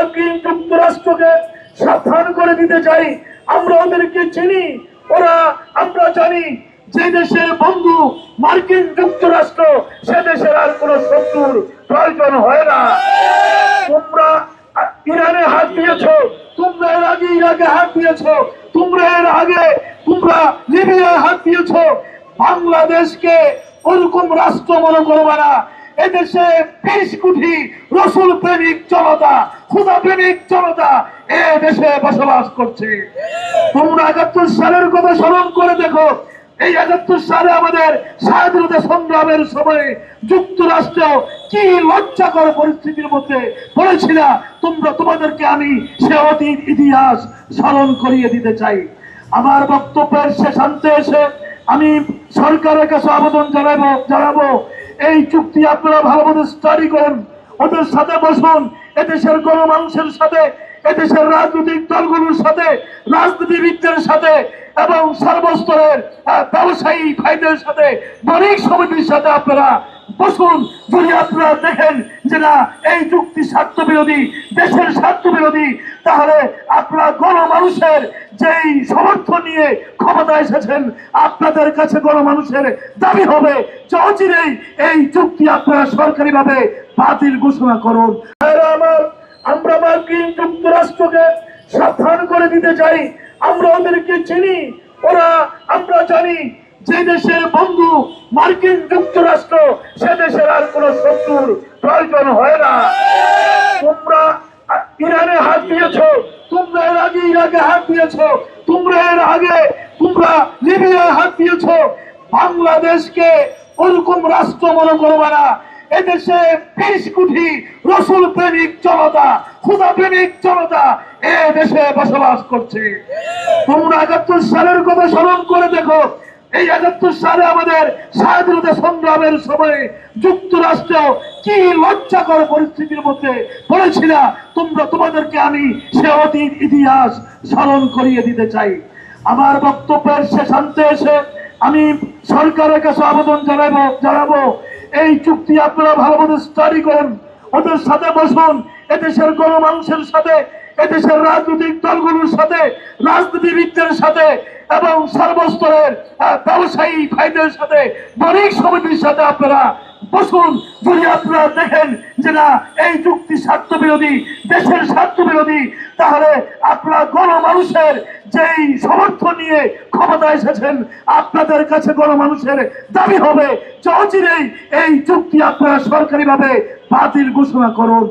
মার্কিন যুক্তরাষ্ট্রকে সাবধান করে দিতে চাই। আমরা ওদেরকে চিনি, আমরা জানি যে দেশের বন্ধু মার্কিন যুক্তরাষ্ট্র সে দেশের আর কোন শত্রুর প্রয়োজন হয় না। তোমরা ইরানে হাত দিয়েছ, তোমরা এর আগে ইরাকে হাত দিয়েছ, তোমরা এর আগে লিবিয়ায় হাত দিয়েছ। বাংলাদেশকে ওরকম রাষ্ট্র মনে করবে না। এদেশে 20 কোটি রসুল প্রেমিক জনতা, খুদা প্রেমিক জনতা এ দেশে বসবাস করছে। তোমরা 71 সালের কথা স্মরণ করে দেখো। এই 71 সালে আমাদের স্বাধীনতা সংগ্রামের সময় যুক্তরাষ্ট্র কি লজ্জাকর পরিস্থিতির মধ্যে পড়েছিল। তোমাদেরকে আমি সে অতীত ইতিহাস স্মরণ করিয়ে দিতে চাই। আমার বক্তব্যের শেষান্তে এসে আমি সরকারের কাছে আবেদন জানাবো এই চুক্তি আপনারা ভালোভাবে স্টাডি করেন, ওদের সাথে বসুন, এদেশের গণমানুষের সাথে, এদেশের রাজনৈতিক দলগুলোর সাথে, রাজনীতিবিদদের সাথে এবং সর্বস্তরের ব্যবসায়ী ভাইদের সাথে, বণিক সমিতির সাথে আপনারা বসুন। যদি আপনারা দেখেন যে না এই চুক্তি স্বার্থ বিরোধী, দেশের স্বার্থ বিরোধী, তাহলে আপনারা গণমানুষের যেই সমর্থন নিয়ে ক্ষমতা এসেছেন, আপনাদের কাছে গণমানুষের দাবি হবে যে অচিরেই এই চুক্তি আপনারা সরকারিভাবে বাতিল ঘোষণা করুন। আমরা মার্কিন যুক্তরাষ্ট্রকে সাবধান করে দিতে চাই। আমরা ওদেরকে চিনি, আমরা জানি যে দেশের বন্ধু মার্কিন যুক্তরাষ্ট্র সে দেশের আর কোন শত্রুর প্রয়োজন হয় না। তোমরা ইরানে হাত দিয়েছ, তোমরা এর আগে ইরাকে হাত দিয়েছ, তোমরা এর আগে লিবিয়ায় হাত দিয়েছ। বাংলাদেশকে ওরকম রাষ্ট্র মনে করবে না। এদেশে 20 কোটি রসুল প্রেমিক জনতা, খুদা প্রেমিক জনতা এ দেশে বসবাস করছে। তোমরা 71 সালের কথা স্মরণ করে দেখো। এই 71 সালে আমাদের স্বাধীনতা সংগ্রামের সময় যুক্তরাষ্ট্র কি লজ্জাকর পরিস্থিতির মধ্যে পড়েছিল। তোমাদেরকে আমি সে অতীত ইতিহাস স্মরণ করিয়ে দিতে চাই। আমার বক্তব্যের শেষান্তে এসে আমি সরকারের কাছে আবেদন জানাবো এই চুক্তি আপনারা ভালোভাবে স্টাডি করেন, ওদের সাথে বসুন, এদেশের গণমানুষের সাথে, এদেশের রাজনৈতিক দলগুলোর সাথে, রাজনীতিবিদদের সাথে এবং সর্বস্তরের ব্যবসায়ী ভাইদের সাথে, বণিক সমিতির সাথে আপনারা বসুন। যদি আপনারা দেখেন যে না এই চুক্তি স্বার্থ বিরোধী, দেশের স্বার্থ বিরোধী, তাহলে আপনারা গণমানুষের যেই সমর্থন নিয়ে ক্ষমতা এসেছেন, আপনাদের কাছে গণমানুষের দাবি হবে যে অচিরেই এই চুক্তি আপনারা সরকারিভাবে বাতিল ঘোষণা করুন।